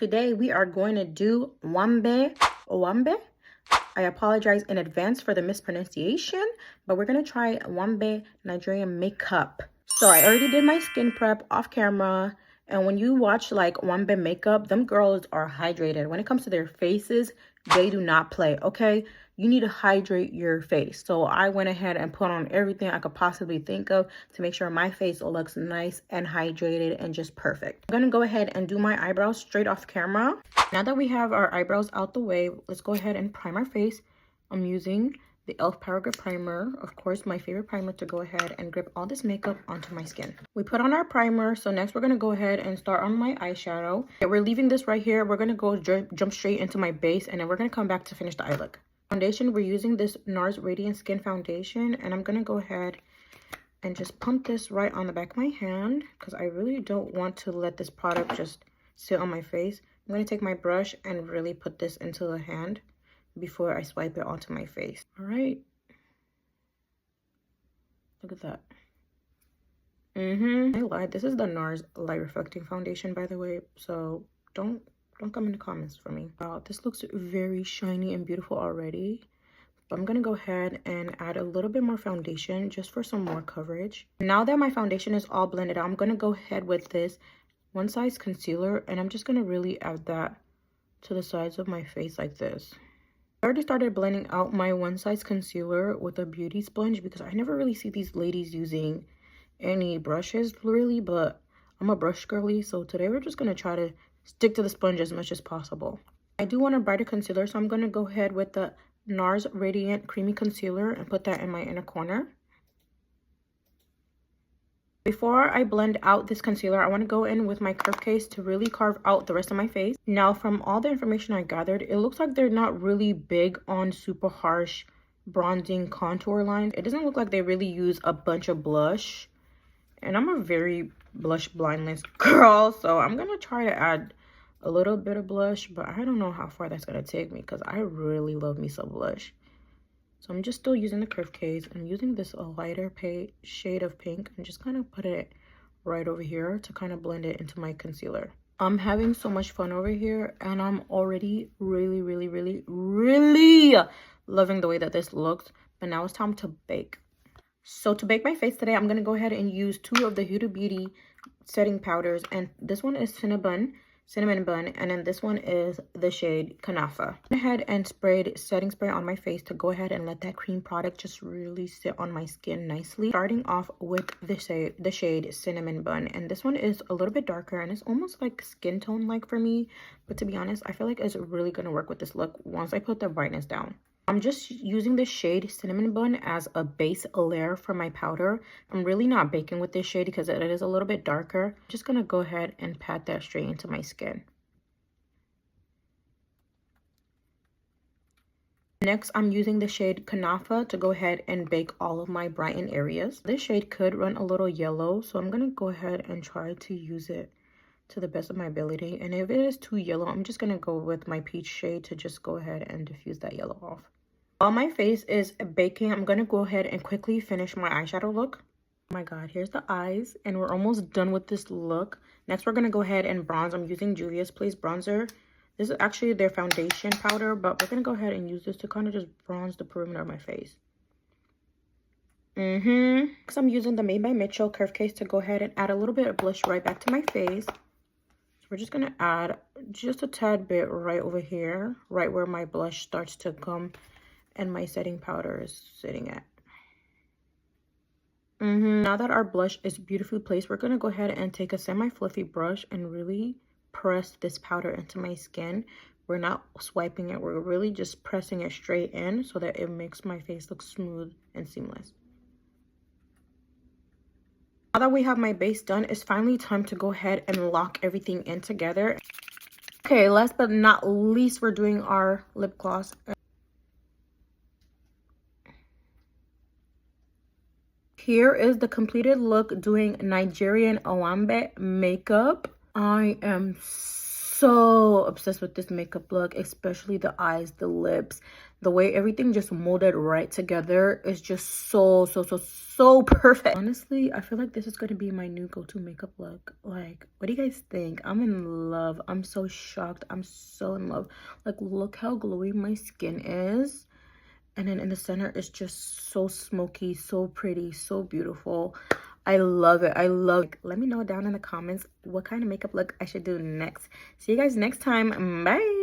Today we are going to do Owambe. I apologize in advance for the mispronunciation, but we're going to try Owambe Nigerian makeup. So I already did my skin prep off camera, and when you watch like Owambe makeup, them girls are hydrated. When it comes to their faces, they do not play, okay? You need to hydrate your face. So I went ahead and put on everything I could possibly think of to make sure my face looks nice and hydrated and just perfect. I'm gonna go ahead and do my eyebrows straight off camera. Now that we have our eyebrows out the way, let's go ahead and prime our face. I'm using the e.l.f. Power Grip Primer, of course, my favorite primer to go ahead and grip all this makeup onto my skin. We put on our primer, so next we're gonna go ahead and start on my eyeshadow. Okay, we're leaving this right here. We're gonna go jump straight into my base, and then we're gonna come back to finish the eye look. Foundation, we're using this NARS Radiant Skin Foundation, and I'm gonna go ahead and just pump this right on the back of my hand because I really don't want to let this product just sit on my face. I'm gonna take my brush and really put this into the hand before I swipe it onto my face. All right, look at that. I lied. This is the NARS Light Reflecting Foundation, by the way, so don't come in the comments for me. Wow, this looks very shiny and beautiful already. But I'm gonna go ahead and add a little bit more foundation just for some more coverage. Now that my foundation is all blended out, I'm gonna go ahead with this one size concealer, and I'm just gonna really add that to the sides of my face like this. I already started blending out my one size concealer with a beauty sponge because I never really see these ladies using any brushes really, but I'm a brush girly, so today we're just gonna try to stick to the sponge as much as possible. I do want a brighter concealer, so I'm going to go ahead with the NARS Radiant Creamy Concealer and put that in my inner corner. Before I blend out this concealer, I want to go in with my curve case to really carve out the rest of my face. Now, from all the information I gathered, it looks like they're not really big on super harsh bronzing contour lines. It doesn't look like they really use a bunch of blush. And I'm a very blush blindness girl, so I'm gonna try to add a little bit of blush, but I don't know how far that's gonna take me because I really love me some blush. So I'm just still using the curve case. I'm using this lighter shade of pink and just kind of put it right over here to kind of blend it into my concealer. I'm having so much fun over here, and I'm already really loving the way that this looks. But now it's time to bake. So to bake my face today, I'm going to go ahead and use two of the Huda Beauty setting powders. And this one is Cinnamon Bun. And then this one is the shade Kanafa. I went ahead and sprayed setting spray on my face to go ahead and let that cream product just really sit on my skin nicely. Starting off with the shade Cinnamon Bun. And this one is a little bit darker and it's almost like skin tone like for me. But to be honest, I feel like it's really going to work with this look once I put the brightness down. I'm just using the shade Cinnamon Bun as a base layer for my powder. I'm really not baking with this shade because it is a little bit darker. I'm just going to go ahead and pat that straight into my skin. Next, I'm using the shade Kanafa to go ahead and bake all of my brighten areas. This shade could run a little yellow, so I'm going to go ahead and try to use it to the best of my ability. And if it is too yellow, I'm just going to go with my peach shade to just go ahead and diffuse that yellow off. While my face is baking, I'm going to go ahead and quickly finish my eyeshadow look. Oh my god, here's the eyes, and we're almost done with this look. Next, we're going to go ahead and bronze. I'm using Juvia's Place bronzer. This is actually their foundation powder, but we're going to go ahead and use this to kind of just bronze the perimeter of my face. Next, I'm using the MadeByMitchell curve case to go ahead and add a little bit of blush right back to my face. So we're just going to add just a tad bit right over here, right where my blush starts to come and my setting powder is sitting at. Now that our blush is beautifully placed, we're going to go ahead and take a semi-fluffy brush and really press this powder into my skin. We're not swiping it, we're really just pressing it straight in so that it makes my face look smooth and seamless. Now that we have my base done, it's finally time to go ahead and lock everything in together. Okay, last but not least, we're doing our lip gloss. Here is the completed look doing Nigerian Owambe makeup. I am so obsessed with this makeup look, especially the eyes, the lips, the way everything just molded right together is just so so perfect. Honestly, I feel like this is going to be my new go-to makeup look. Like, what do you guys think? I'm in love. I'm so shocked. I'm so in love. Like, look how glowy my skin is. And then in the center, it's just so smoky, so pretty, so beautiful. I love it. I love it. Let me know down in the comments what kind of makeup look I should do next. See you guys next time. Bye.